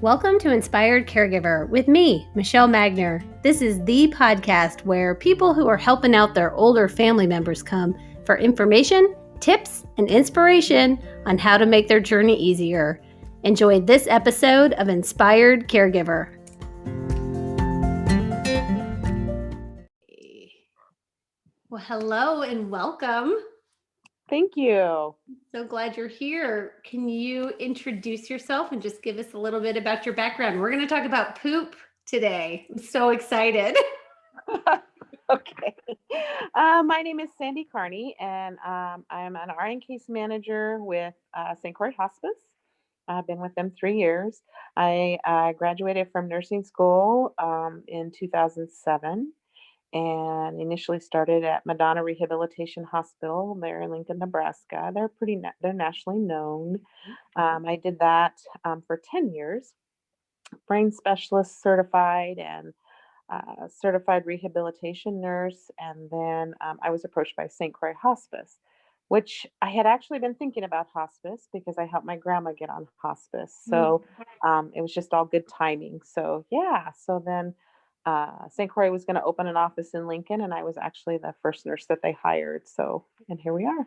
Welcome to Inspired Caregiver with me, Michelle Magner. This is the podcast where people who are helping out their older family members come for information, tips, and inspiration on how to make their journey easier. Enjoy this episode of Inspired Caregiver. Well, hello and welcome. Thank you. So glad you're here. Can you introduce yourself and just give us a little bit about your background? We're going to talk about poop today. I'm so excited. Okay. My name is Sandy Carney, and I'm an RN case manager with St. Croix Hospice. I've been with them 3 years. I graduated from nursing school in 2007 and initially started at Madonna Rehabilitation Hospital there in Lincoln, Nebraska. They're nationally known. I did that for 10 years, brain specialist certified and certified rehabilitation nurse. And then I was approached by St. Croix Hospice, which I had actually been thinking about hospice because I helped my grandma get on hospice. So it was just all good timing. So then St. Croix was going to open an office in Lincoln, and I was actually the first nurse that they hired. And here we are.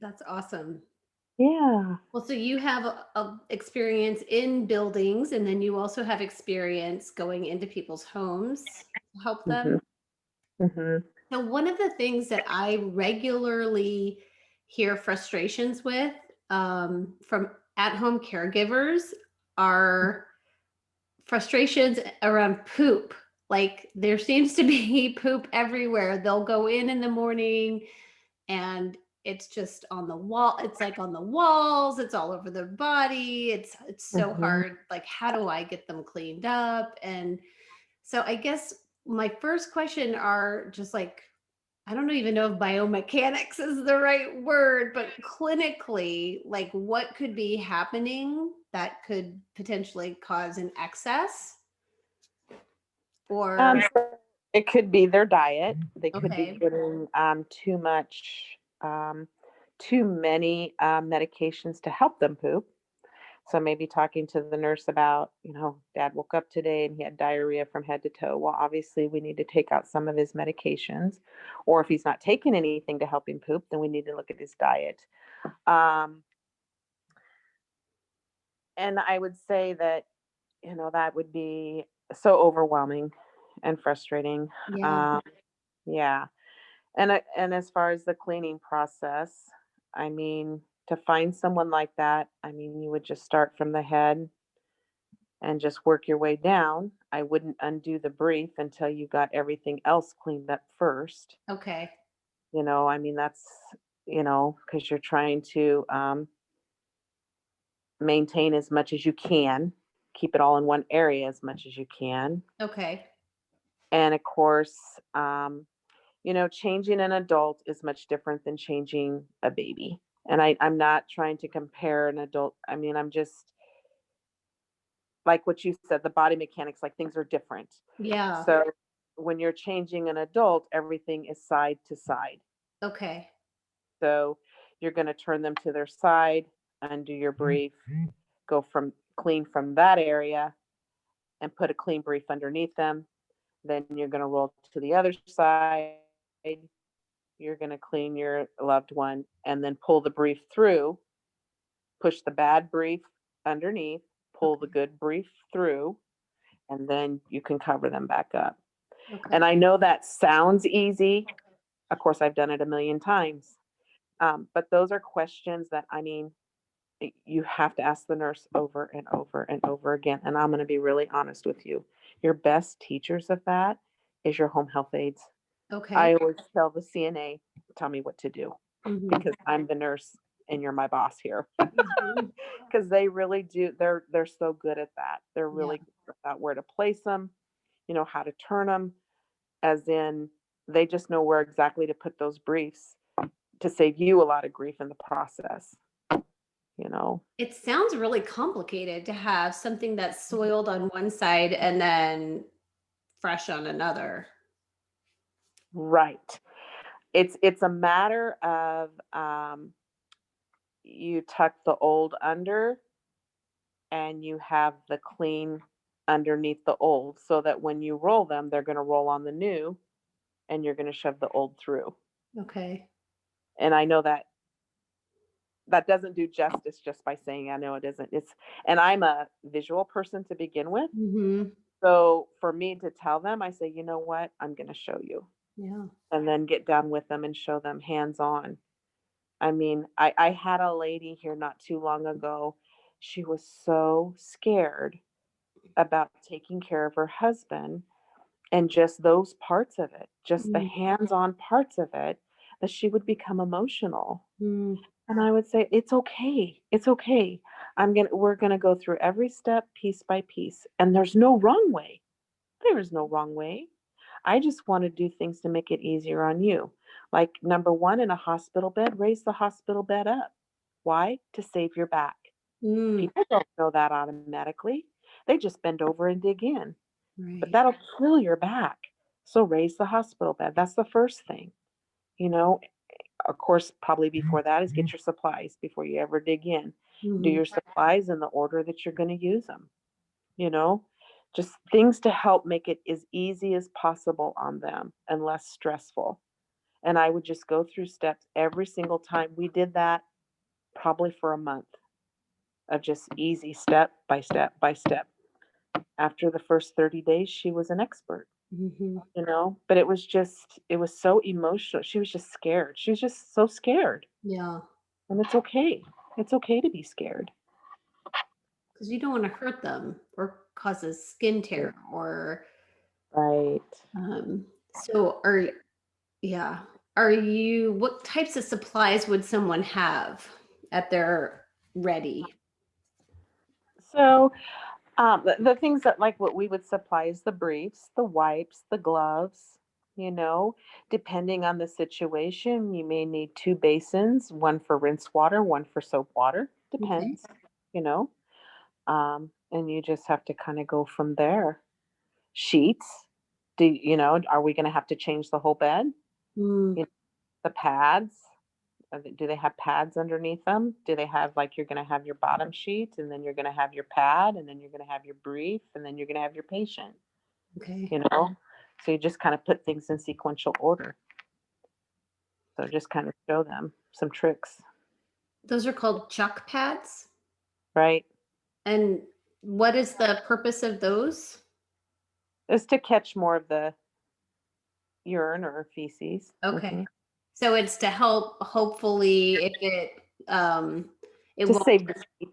That's awesome. Yeah. Well, so you have a experience in buildings, and then you also have experience going into people's homes to help them. Mm-hmm. So one of the things that I regularly hear frustrations with from at-home caregivers are frustrations around poop. Like there seems to be poop everywhere. They'll go in the morning and it's just on the wall. It's like on the walls. It's all over their body. It's so hard. Like, how do I get them cleaned up? And so I guess my first question are just like, I don't even know if biomechanics is the right word, but clinically, like what could be happening that could potentially cause an excess? Or it could be their diet. They could be okay. getting too much, too many medications to help them poop. So maybe talking to the nurse about, Dad woke up today and he had diarrhea from head to toe. Well, obviously we need to take out some of his medications, or if he's not taking anything to help him poop, then we need to look at his diet. And I would say that, that would be so overwhelming and frustrating. Yeah. Yeah. And as far as the cleaning process, I mean, to find someone like that, I mean, you would just start from the head and just work your way down. I wouldn't undo the brief until you got everything else cleaned up first. Okay. I mean, that's, because you're trying to maintain as much as you can, keep it all in one area as much as you can. Okay. And of course, changing an adult is much different than changing a baby. And I'm not trying to compare an adult. I mean, I'm just like what you said, the body mechanics, like things are different. Yeah. So when you're changing an adult, everything is side to side. Okay. So you're going to turn them to their side, undo your brief, go from clean from that area and put a clean brief underneath them. Then you're going to roll to the other side. You're going to clean your loved one and then pull the brief through, push the bad brief underneath, pull the good brief through, and then you can cover them back up. Okay. And I know that sounds easy. Of course, I've done it a million times. But those are questions that, I mean, you have to ask the nurse over and over and over again. And I'm going to be really honest with you. Your best teachers of that is your home health aides. Okay. I always tell the CNA, tell me what to do, Mhm. because I'm the nurse and you're my boss here. Because they really do. They're so good at that. They're really good at where to place them, how to turn them, as in they just know where exactly to put those briefs to save you a lot of grief in the process. It sounds really complicated to have something that's soiled on one side and then fresh on another. Right. It's a matter of you tuck the old under and you have the clean underneath the old, so that when you roll them, they're going to roll on the new and you're going to shove the old through. Okay. And I know that that doesn't do justice just by saying I know it isn't. And I'm a visual person to begin with. Mm-hmm. So for me to tell them, I say, you know what, I'm going to show you, Yeah. and then get down with them and show them hands on. I mean, I had a lady here not too long ago. She was so scared about taking care of her husband, and just those parts of it, just the hands on parts of it, that she would become emotional. Mm-hmm. And I would say, it's okay. It's okay. We're going to go through every step piece by piece. And there's no wrong way. There is no wrong way. I just want to do things to make it easier on you. Like, number one, in a hospital bed, raise the hospital bed up. Why? To save your back. Mm, People don't know that automatically. They just bend over and dig in, but right. that'll kill your back. So raise the hospital bed. That's the first thing. You know, of course, probably before that is get your supplies before you ever dig in. Do Mm-hmm. your supplies in the order that you're going to use them, you know, just things to help make it as easy as possible on them and less stressful. And I would just go through steps every single time. We did that probably for a month of just easy step by step by step. After the first 30 days, she was an expert, Mm-hmm. but it was so emotional. She was just scared. She was just so scared. Yeah. And it's okay. It's okay to be scared. Because you don't want to hurt them or causes skin tear or Right. so are yeah. Are you what types of supplies would someone have at their ready? So, the things that, like, what we would supply is the briefs, the wipes, the gloves. You know, depending on the situation, you may need two basins, one for rinse water, one for soap water. Okay. Depends, you know. And you just have to kind of go from there. Sheets. Are we going to have to change the whole bed? Mm, You know, the pads. Do they have pads underneath them? Do they have, like, you're going to have your bottom sheet, and then you're going to have your pad, and then you're going to have your brief, and then you're going to have your patient, okay. you know? So you just kind of put things in sequential order. So just kind of show them some tricks, Those are called chuck pads. right? And what is the purpose of those? Is to catch more of the urine or feces. Okay. So it's to help hopefully if it To won't save the sheet,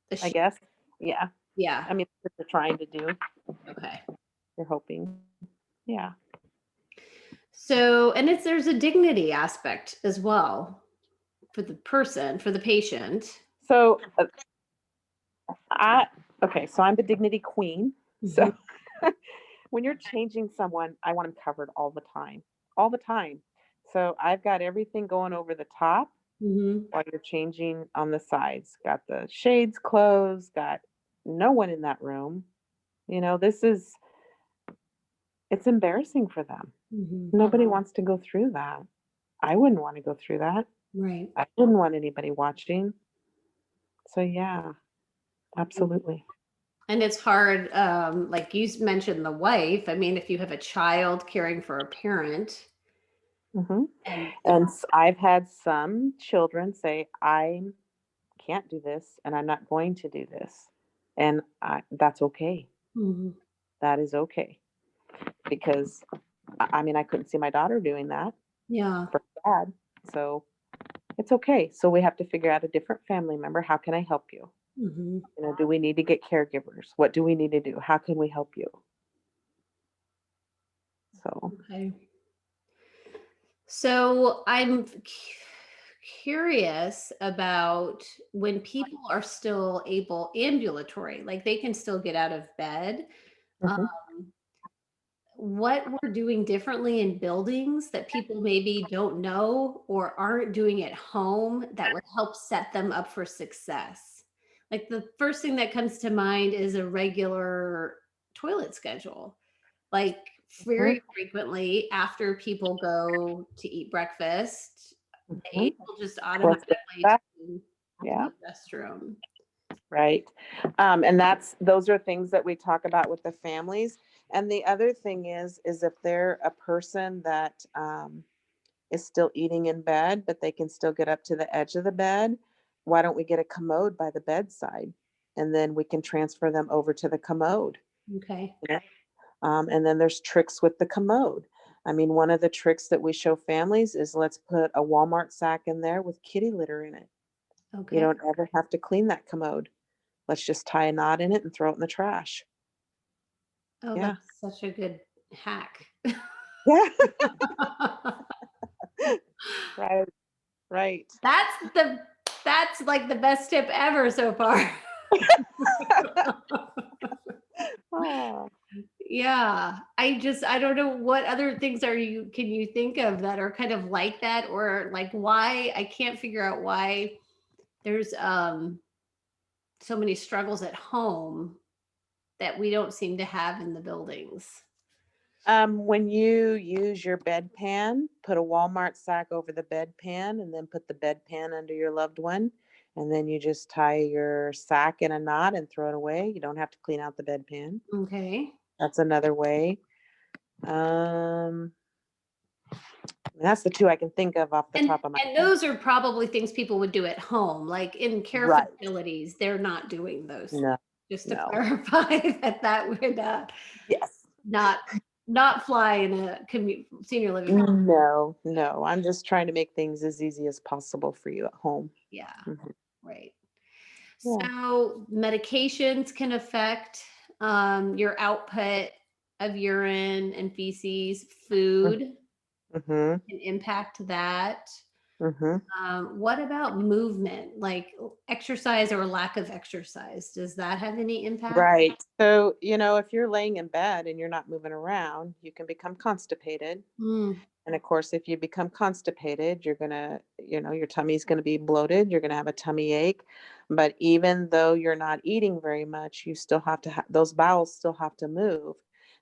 the I sheet. guess. Yeah. Yeah. I mean, that's what they're trying to do. Okay. They're hoping. Yeah. So and it's there's a dignity aspect as well for the person, for the patient. So I okay, so I'm the dignity queen. Mhm. So when you're changing someone, I want them covered all the time. All the time. So I've got everything going over the top Mhm. while you're changing on the sides. Got the shades closed, got no one in that room. This is it's embarrassing for them. Mhm. Nobody wants to go through that. I wouldn't want to go through that. Right. I wouldn't want anybody watching. So yeah, absolutely. And it's hard, like you mentioned the wife. I mean, if you have a child caring for a parent hmm and And I've had some children say, I can't do this and I'm not going to do this. And that's okay. Mhm. That is okay. Because I mean, I couldn't see my daughter doing that Yeah. for dad. So it's okay. So we have to figure out a different family member. How can I help you? Mhm. Do we need to get caregivers? What do we need to do? How can we help you? So, Okay. So I'm curious about when people are still able ambulatory, like they can still get out of bed. mhm. What we're doing differently in buildings that people maybe don't know or aren't doing at home that would help set them up for success. Like the first thing that comes to mind is a regular toilet schedule. Like Mhm. very frequently after people go to eat breakfast, they Mhm. will just Let's go automatically back. to Yeah. the restroom. Right. And those are things that we talk about with the families. And the other thing is if they're a person that is still eating in bed, but they can still get up to the edge of the bed, why don't we get a commode by the bedside? And then we can transfer them over to the commode. Okay. Yeah. And then there's tricks with the commode. I mean, one of the tricks that we show families is let's put a Walmart sack in there with kitty litter in it. You Okay. don't ever have to clean that commode. Let's just tie a knot in it and throw it in the trash. Oh, Yeah. that's such a good hack. Yeah. Right. Right. That's the that's like the best tip ever so far. Oh. Yeah. I don't know what other things are you can you think of that are kind of like that, or like why I can't figure out why there's so many struggles at home that we don't seem to have in the buildings. When you use your bedpan, put a Walmart sack over the bedpan and then put the bedpan under your loved one. And then you just tie your sack in a knot and throw it away. You don't have to clean out the bedpan. Okay. That's another way. Um, that's the two I can think of off the And top of my and head. those are probably things people would do at home. Like in care Right. facilities, they're not doing those. No, Just to no. clarify that that would Yes. not not fly in a senior living. No, no. I'm just trying to make things as easy as possible for you at home. Yeah, Mhm. right. Yeah. So medications can affect your output of urine and feces. Food Mm-hmm. can impact that. Mm-hmm. What about movement, like exercise or lack of exercise? Does that have any impact? Right. So, if you're laying in bed and you're not moving around, you can become constipated. Mm, And of course, if you become constipated, you're going to, your tummy's going to be bloated. You're going to have a tummy ache. But even though you're not eating very much, you still have to those bowels still have to move,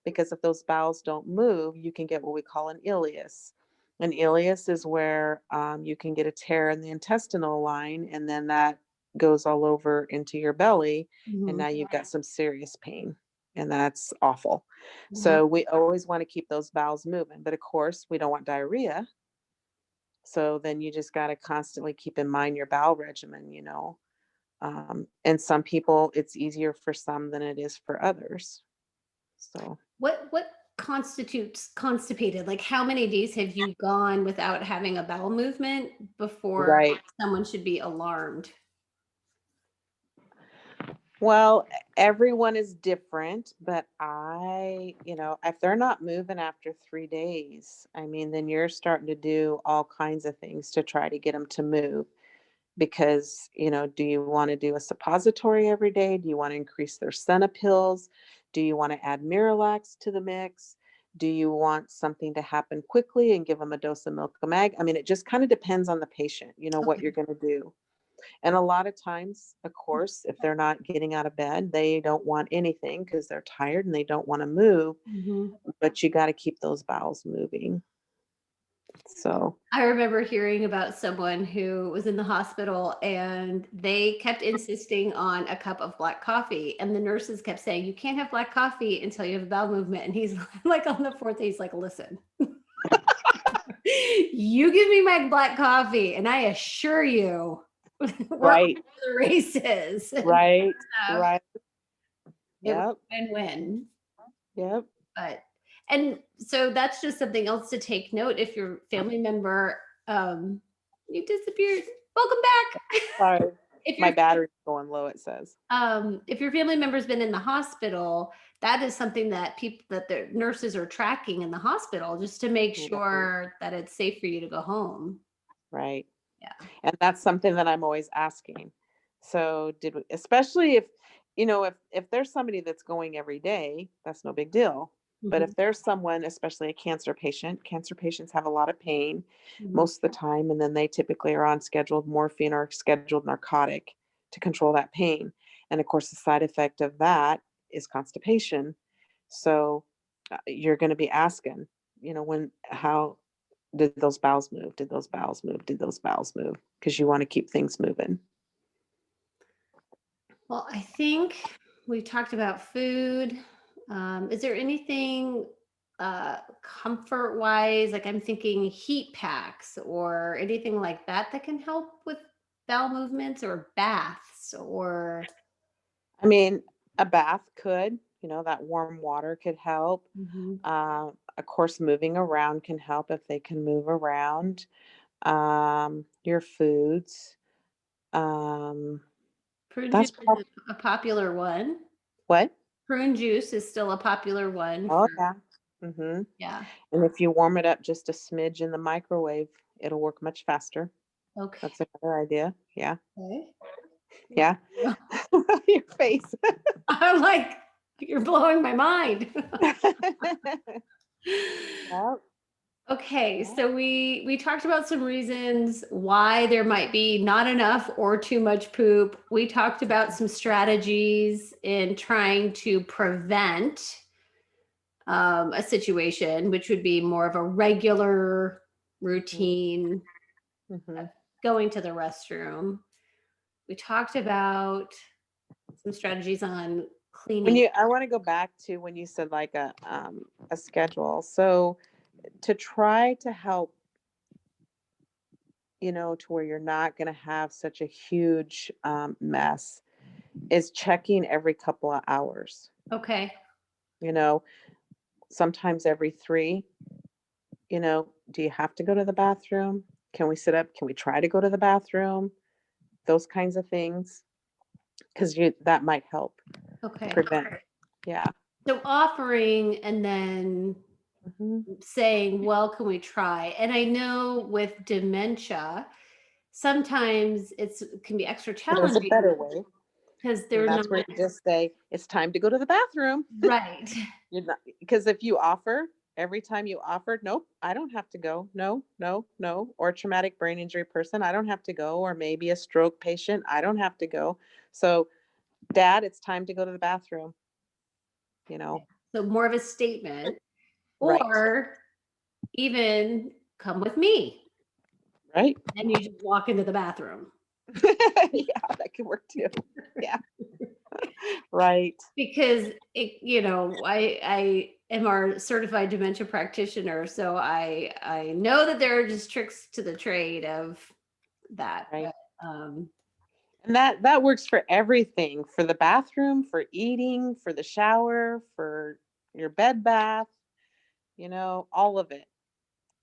because if those bowels don't move, you can get what we call an ileus. An ileus is where you can get a tear in the intestinal line, and then that goes all over into your belly. And mhm. now you've got some serious pain, and that's awful. Yeah. So we always want to keep those bowels moving. But of course, we don't want diarrhea. So then you just got to constantly keep in mind your bowel regimen. And some people, it's easier for some than it is for others. So, What constitutes constipated? Like how many days have you gone without having a bowel movement before right. someone should be alarmed? Well, everyone is different, but if they're not moving after 3 days, I mean, then you're starting to do all kinds of things to try to get them to move. Because, do you want to do a suppository every day? Do you want to increase their Senna pills? Do you want to add Miralax to the mix? Do you want something to happen quickly and give them a dose of Milk-O-Mag? I mean, it just kind of depends on the patient, what you're Okay. going to do. And a lot of times, of course, if they're not getting out of bed, they don't want anything because they're tired and they don't want to move, Mhm. but you got to keep those bowels moving. So, I remember hearing about someone who was in the hospital and they kept insisting on a cup of black coffee. And the nurses kept saying, you can't have black coffee until you have a bowel movement. And he's like, on the fourth day, he's like, listen, you give me my black coffee, and I assure you, we're off right, to the races. right, Uh, right. it was Yep, win-win. yep. But and so that's just something else to take note. If your family member, you disappeared, welcome back. Sorry. if My your battery's going low, it says. if your family member's been in the hospital, that is something that people that the nurses are tracking in the hospital just to make Right. sure that it's safe for you to go home. Right. Yeah. And that's something that I'm always asking. So did we, especially if there's somebody that's going every day, that's no big deal. But Mhm, if there's someone, especially a cancer patients have a lot of pain mhm. most of the time, and then they typically are on scheduled morphine or scheduled narcotic to control that pain. And of course, the side effect of that is constipation. So you're going to be asking, how did those bowels move? Did those bowels move? Did those bowels move? Because you want to keep things moving. Well, I think we talked about food. Is there anything comfort wise, like I'm thinking heat packs or anything like that that can help with bowel movements or baths or I mean, a bath could, that warm water could help. Mhm. Of course, moving around can help if they can move around. Your foods. Um, Prune juice that's is prob- a popular one. what? Prune juice is still a popular one Oh, for yeah. Hmm. yeah. And if you warm it up just a smidge in the microwave, it'll work much faster. Okay. That's another idea. Yeah. Okay. Yeah. Your face. I'm like, you're blowing my mind. Yep. Okay, Yeah. so we talked about some reasons why there might be not enough or too much poop. We talked about some strategies in trying to prevent a situation, which would be more of a regular routine Hmm. going to the restroom. We talked about some strategies on cleaning. I want to go back to when you said like a schedule. So to try to help, to where you're not going to have such a huge mess, is checking every couple of hours. Okay. You know, sometimes every three. Do you have to go to the bathroom? Can we sit up? Can we try to go to the bathroom? Those kinds of things, because you that might help Okay. prevent. Yeah. So offering and then Hmm. saying, well, can we try? And I know with dementia, sometimes it's can be extra There's a challenging better way, because and they're not that's where you just say it's time to go to the bathroom. right. You're not, because if you offer every time you offered, nope, I don't have to go. No, no, no. Or traumatic brain injury person, I don't have to go. Or maybe a stroke patient, I don't have to go. So, Dad, it's time to go to the bathroom. You know, So more of a statement, right, or even come with me right. and you just walk into the bathroom. Yeah, that could work too. Yeah, right. Because I am our certified dementia practitioner, so I know that there are just tricks to the trade of that. Right. But And that works for everything, for the bathroom, for eating, for the shower, for your bed bath, all of it.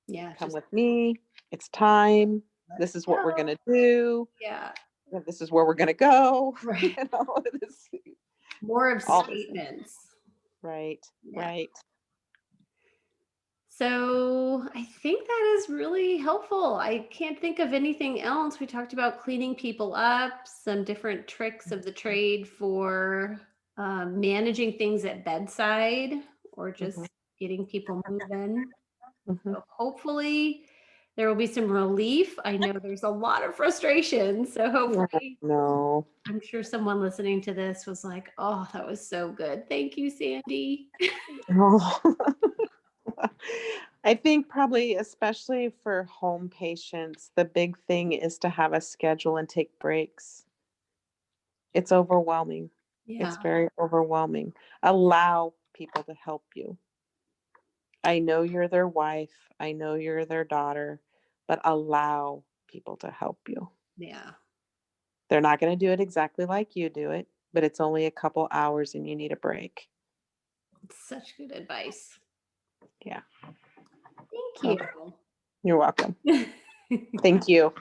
yeah, Come just with me. It's time. let This me is what we're know. going to do. Yeah, This is where we're going to go. right. This, More of all this. statements. Right. Yeah. Right. So I think that is really helpful. I can't think of anything else. We talked about cleaning people up, some different tricks of the trade for managing things at bedside or Hmm. just getting people moving. Hmm. So hopefully there will be some relief. I know there's a lot of frustration. So hopefully, No. I'm sure someone listening to this was like, oh, that was so good. Thank you, Sandy. Oh. I think probably, especially for home patients, the big thing is to have a schedule and take breaks. It's overwhelming. It's Yeah. very overwhelming. Allow people to help you. I know you're their wife. I know you're their daughter, but allow people to help you. Yeah. They're not going to do it exactly like you do it, but it's only a couple hours and you need a break. Such good advice. Yeah. Thank Okay. you. You're welcome. Thank you.